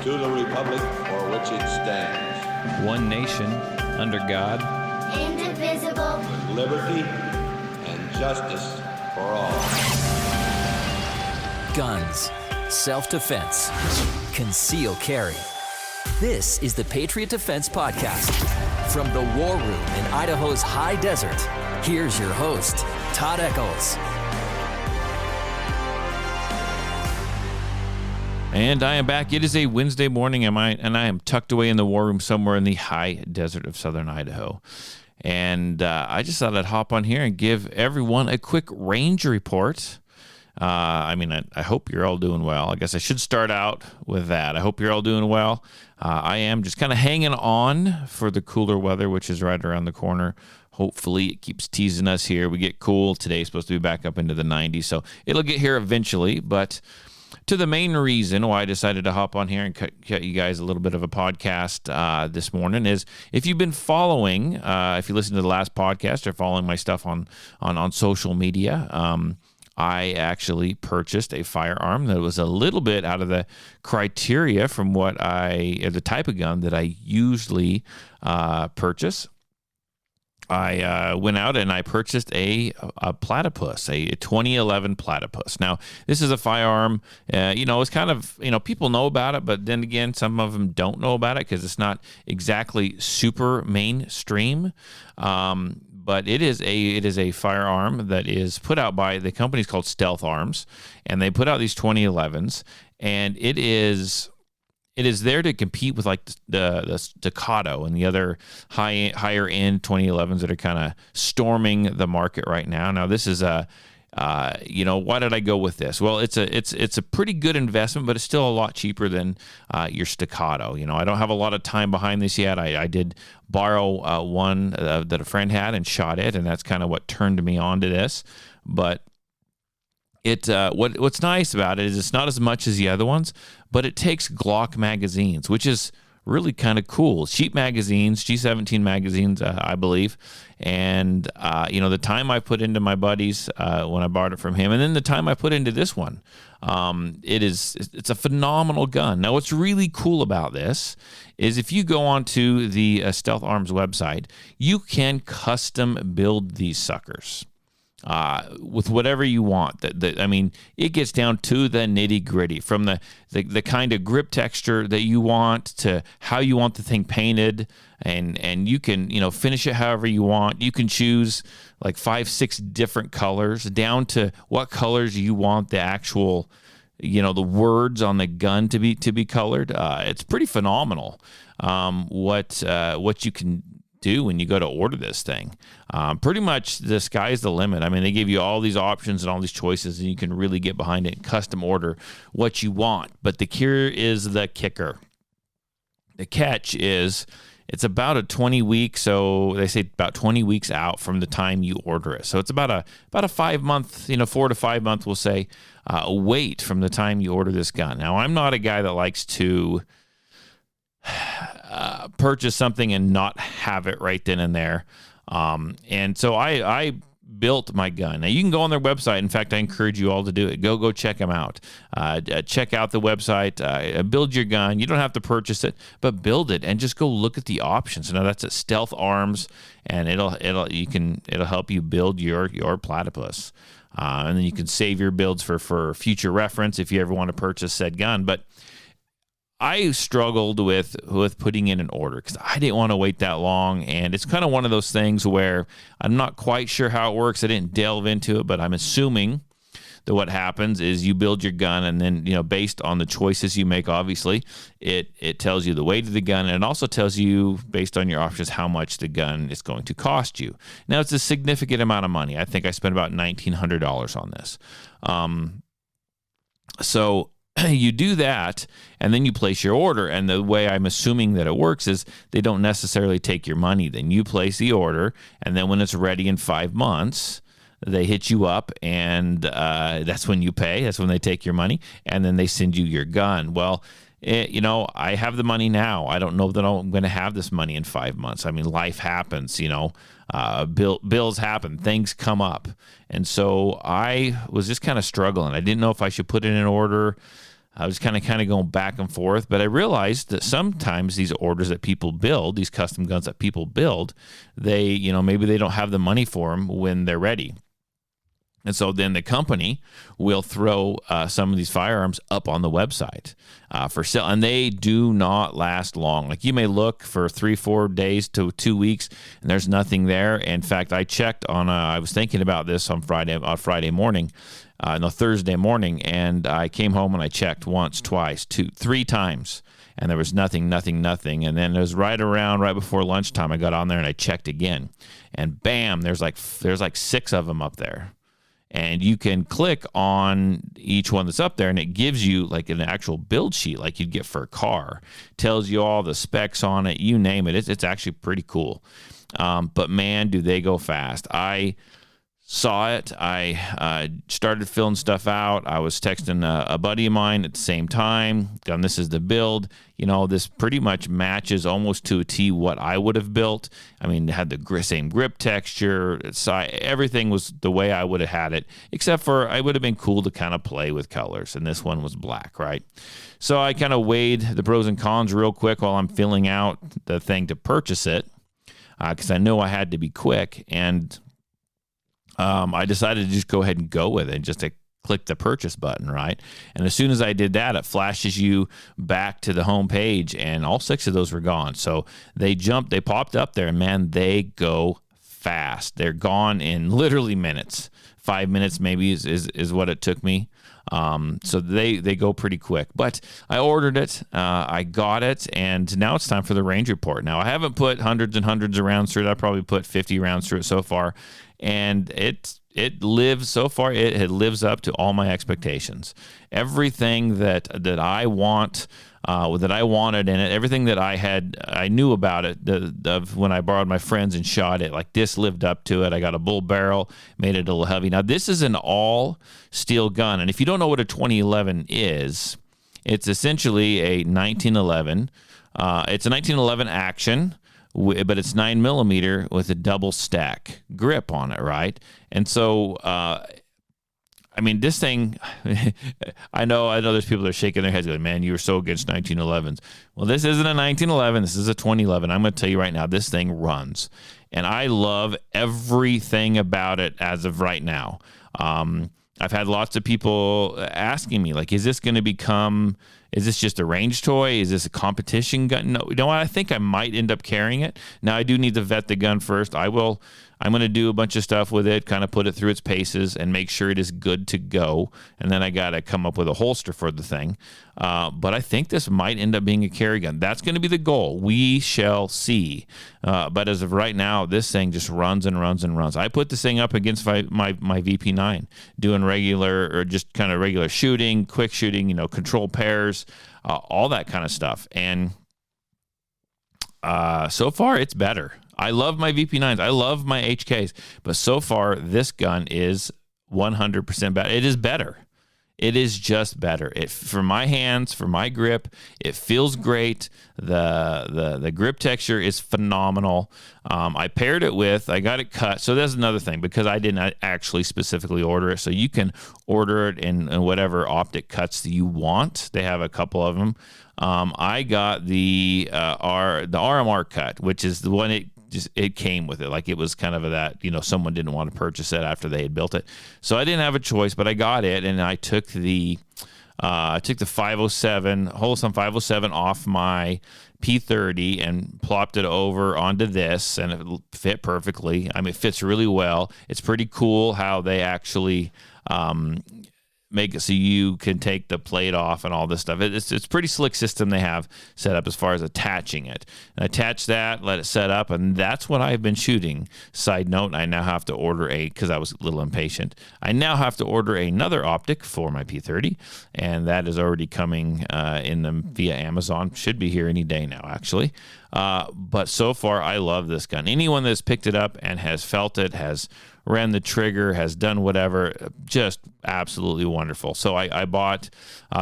to the republic for which it stands, one nation, under God, indivisible, with liberty and justice for all. Guns, self-defense, concealed carry. This is the Patriot Defense Podcast. From the war room in Idaho's high desert, here's your host, Todd Echols. And I am back. It is a Wednesday morning, and I am tucked away in the war room somewhere in the high desert of southern Idaho. And I just thought I'd hop on here and give everyone a quick range report. I hope you're all doing well. I guess I should start out with that. I hope you're all doing well. I am just kind of hanging on for the cooler weather, which is right around the corner. Hopefully it keeps teasing us here. We get cool. Today's supposed to be back up into the 90s, so it'll get here eventually. But to the main reason why I decided to hop on here and cut you guys a little bit of a podcast this morning is if you've been following, if you listened to the last podcast or following my stuff on social media, I actually purchased a firearm that was a little bit out of the criteria from the type of gun that I usually purchase. I went out and I purchased a Platypus, a 2011 Platypus. Now, this is a firearm, it's kind of, people know about it, but then again, some of them don't know about it because it's not exactly super mainstream. But it is a firearm that is put out by the company's called Stealth Arms, and they put out these 2011s, and it is there to compete with like the Staccato and the other higher end 2011s that are kind of storming the market right now. Now this is why did I go with this? Well, it's a pretty good investment, but it's still a lot cheaper than your Staccato. I don't have a lot of time behind this yet. I did borrow one that a friend had and shot it, and that's kind of what turned me on to this. But what's nice about it is it's not as much as the other ones, but it takes Glock magazines, which is really kind of cool. Cheap magazines, G17 magazines, I believe. And, the time I put into my buddies when I borrowed it from him, and then the time I put into this one, it's a phenomenal gun. Now, what's really cool about this is if you go onto the Stealth Arms website, you can custom build these suckers. With whatever you want. It gets down to the nitty gritty, from the kind of grip texture that you want to how you want the thing painted, and you can finish it however you want. You can choose like 5-6 different colors down to what colors you want the actual the words on the gun to be colored. It's pretty phenomenal what you can do when you go to order this thing. Pretty much the sky's the limit. They give you all these options and all these choices, and you can really get behind it and custom order what you want. But here is the kicker. The catch is it's about a 20 week, so they say about 20 weeks out from the time you order it. So it's about a 5 month, 4 to 5 month, we'll say, wait from the time you order this gun. Now, I'm not a guy that likes to purchase something and not have it right then and there. And so I built my gun. Now, you can go on their website. In fact, I encourage you all to do it. Go check them out. Check out the website. Build your gun. You don't have to purchase it, but build it and just go look at the options. Now, that's at Stealth Arms, and it'll help you build your Platypus. And then you can save your builds for future reference if you ever want to purchase said gun. But I struggled with putting in an order because I didn't want to wait that long, and it's kind of one of those things where I'm not quite sure how it works. I didn't delve into it, but I'm assuming that what happens is you build your gun, and then based on the choices you make, obviously it tells you the weight of the gun, and it also tells you based on your options how much the gun is going to cost you. Now, it's a significant amount of money. I think I spent about $1,900 on this. So you do that, and then you place your order. And the way I'm assuming that it works is they don't necessarily take your money. Then you place the order, and then when it's ready in 5 months, they hit you up, and that's when you pay. That's when they take your money, and then they send you your gun. Well, I have the money now. I don't know that I'm going to have this money in 5 months. Life happens, bills happen, things come up. And so I was just kind of struggling. I didn't know if I should put in an order. I was kind of going back and forth, but I realized that sometimes these orders that people build, these custom guns that people build, they, maybe they don't have the money for them when they're ready. And so then the company will throw some of these firearms up on the website for sale. And they do not last long. Like, you may look for 3-4 days to 2 weeks, and there's nothing there. In fact, I checked on, I was thinking about this on Thursday morning, and I came home and I checked once, twice, 3 times. And there was nothing. And then it was right before lunchtime, I got on there and I checked again. And bam, there's like 6 of them up there. And you can click on each one that's up there, and it gives you like an actual build sheet like you'd get for a car. Tells you all the specs on it, you name it. It's actually pretty cool. But man, do they go fast. I saw it. I started filling stuff out. I was texting a buddy of mine at the same time. This is the build. This pretty much matches almost to a T what I would have built. I mean, it had the same grip texture. Everything was the way I would have had it, except for I would have been cool to kind of play with colors. And this one was black, right? So I kind of weighed the pros and cons real quick while I'm filling out the thing to purchase it, because I knew I had to be quick. And I decided to just go ahead and go with it, just to click the purchase button, right? And as soon as I did that, it flashes you back to the home page, and all 6 of those were gone. So they popped up there, and man, they go fast. They're gone in literally minutes. 5 minutes maybe is what it took me. So they go pretty quick. But I ordered it, I got it, and now it's time for the range report. Now, I haven't put hundreds and hundreds of rounds through it. I probably put 50 rounds through it so far, and it lives up to all my expectations. Everything that I want, that I wanted in it, everything that I knew about it of when I borrowed my friends and shot it, like this lived up to it. I got a bull barrel, made it a little heavy. Now, this is an all steel gun, and if you don't know what a 2011 is, it's essentially a 1911. It's a 1911 action, but it's 9mm with a double stack grip on it, right? And so, I mean, this thing, I know there's people that are shaking their heads going, man, you were so against 1911s. Well, this isn't a 1911. This is a 2011. I'm going to tell you right now, this thing runs. And I love everything about it as of right now. I've had lots of people asking me, like, is this just a range toy? Is this a competition gun? No, you know what? I think I might end up carrying it. Now, I do need to vet the gun first. I'm going to do a bunch of stuff with it, kind of put it through its paces and make sure it is good to go. And then I got to come up with a holster for the thing. But I think this might end up being a carry gun. That's going to be the goal. We shall see. But as of right now, this thing just runs and runs and runs. I put this thing up against my VP9, doing regular shooting, quick shooting, control pairs, all that kind of stuff. And so far, it's better. I love my VP9s. I love my HKs. But so far, this gun is 100% better. It is better. It is just better. For my hands, for my grip, it feels great. The grip texture is phenomenal. I got it cut. So that's another thing, because I didn't actually specifically order it. So you can order it in whatever optic cuts that you want. They have a couple of them. I got the RMR cut, which is the one it came with it. Like, it was kind of that, someone didn't want to purchase it after they had built it. So I didn't have a choice, but I got it, and I took the 507, Holoston 507 off my P30 and plopped it over onto this, and it fit perfectly. I mean, it fits really well. It's pretty cool how they actually make it so you can take the plate off and all this stuff. It's a pretty slick system they have set up as far as attaching it. And attach that, let it set up, and that's what I've been shooting. Side note, I now have to order because I was a little impatient, I now have to order another optic for my P30, and that is already coming in them via Amazon. Should be here any day now, actually. But so far, I love this gun. Anyone that's picked it up and has felt it, has ran the trigger, has done whatever, just absolutely wonderful. So I bought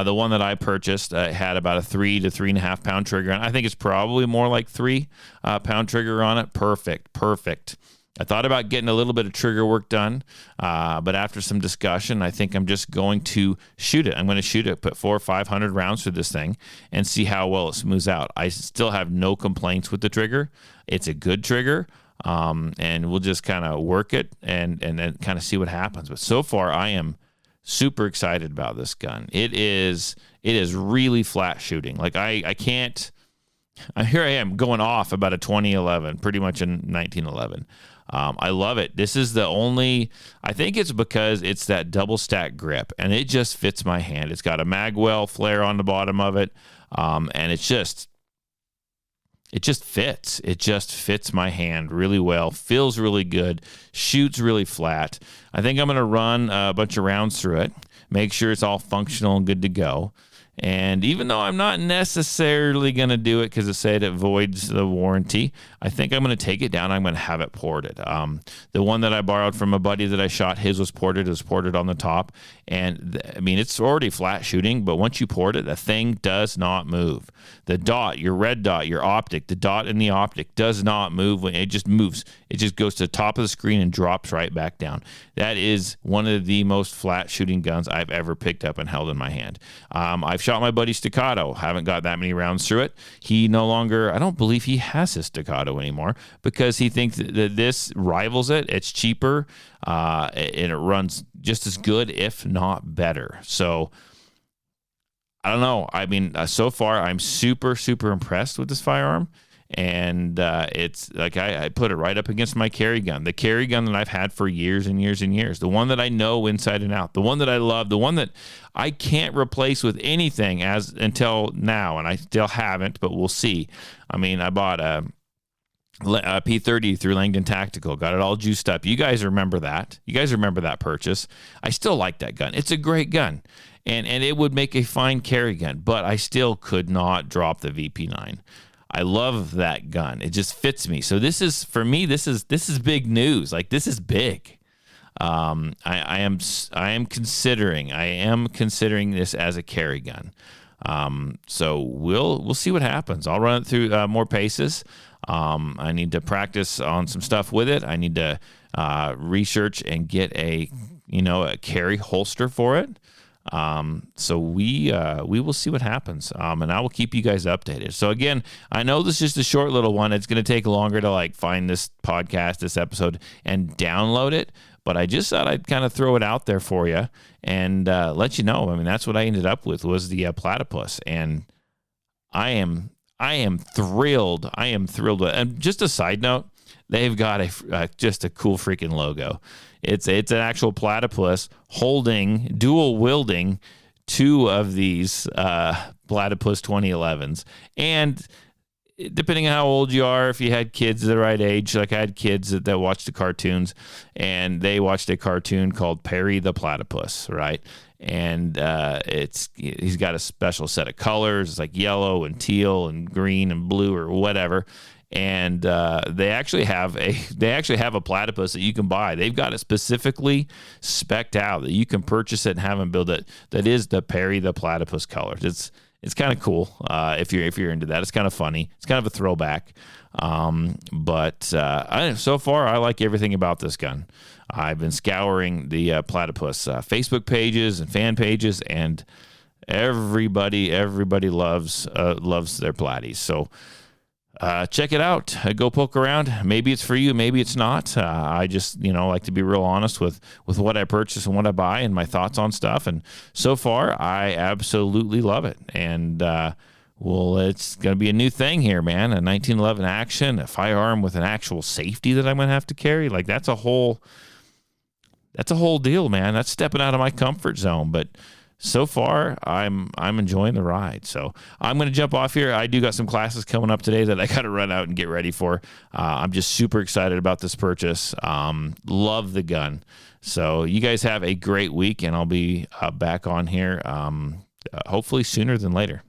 the one that I purchased. Had about a 3 to 3.5 pound trigger, and I think it's probably more like 3 pound trigger on it. Perfect. I thought about getting a little bit of trigger work done, but after some discussion, I think I'm just going to shoot it. I'm going to shoot it, put 400 or 500 rounds through this thing, and see how well it smooths out. I still have no complaints with the trigger. It's a good trigger, and we'll just kind of work it and then kind of see what happens. But so far, I am super excited about this gun. It is really flat shooting. Like I can't. Here I am going off about a 2011, pretty much in 1911. I love it. This is the only, I think it's because it's that double stack grip and it just fits my hand. It's got a magwell flare on the bottom of it. And it just fits. It just fits my hand really well, feels really good, shoots really flat. I think I'm going to run a bunch of rounds through it, make sure it's all functional and good to go. And even though I'm not necessarily going to do it because it said it voids the warranty, I think I'm going to take it down. I'm going to have it ported. The one that I borrowed from a buddy that I shot, his was ported. It was ported on the top. And, I mean, it's already flat shooting, but once you port it, the thing does not move. The dot, your red dot, your optic, the dot in the optic does not move. When it just moves. It just goes to the top of the screen and drops right back down. That is one of the most flat shooting guns I've ever picked up and held in my hand. I've shot my buddy Staccato. Haven't got that many rounds through it. He no longer, I don't believe he has his Staccato anymore because he thinks that this rivals it. It's cheaper and it runs just as good, if not better. So I don't know. I mean, so far I'm super, super impressed with this firearm. And it's like I put it right up against my carry gun, the carry gun that I've had for years and years and years, the one that I know inside and out, the one that I love, the one that I can't replace with anything as until now, and I still haven't, but we'll see. I mean, I bought a P30 through Langdon Tactical, got it all juiced up. You guys remember that? You guys remember that purchase? I still like that gun. It's a great gun, and it would make a fine carry gun, but I still could not drop the VP9. I love that gun. It just fits me. So this is, for me, this is big news. Like, this is big. I am considering this as a carry gun. So we'll see what happens. I'll run it through more paces. I need to practice on some stuff with it. I need to research and get a carry holster for it. So we will see what happens. And I will keep you guys updated. So again, I know this is just a short little one. It's going to take longer to find this podcast, this episode, and download it. But I just thought I'd kind of throw it out there for you and let you know. I mean, that's what I ended up with was the Platypus, and I am thrilled. I am thrilled with it. And just a side note, they've got just a cool freaking logo. It's an actual platypus dual wielding two of these Platypus 2011s. And depending on how old you are, if you had kids the right age, like I had kids that watched the cartoons, and they watched a cartoon called Perry the Platypus, right? And he's got a special set of colors. It's like yellow and teal and green and blue or whatever. And they actually have a platypus that you can buy. They've got it specifically spec'd out that you can purchase it and have them build it. That is the Perry the Platypus colors. It's kind of cool if you're into that. It's kind of funny. It's kind of a throwback. But so far I like everything about this gun. I've been scouring the Platypus Facebook pages and fan pages, and everybody loves their Platties. So. Check it out. Go poke around. Maybe it's for you. Maybe it's not. I just, like to be real honest with what I purchase and what I buy and my thoughts on stuff. And so far, I absolutely love it. And, it's going to be a new thing here, man. A 1911 action, a firearm with an actual safety that I'm going to have to carry. Like, that's a whole deal, man. That's stepping out of my comfort zone. But so far, I'm enjoying the ride. So I'm going to jump off here. I do got some classes coming up today that I got to run out and get ready for. I'm just super excited about this purchase. Love the gun. So you guys have a great week, and I'll be back on here hopefully sooner than later.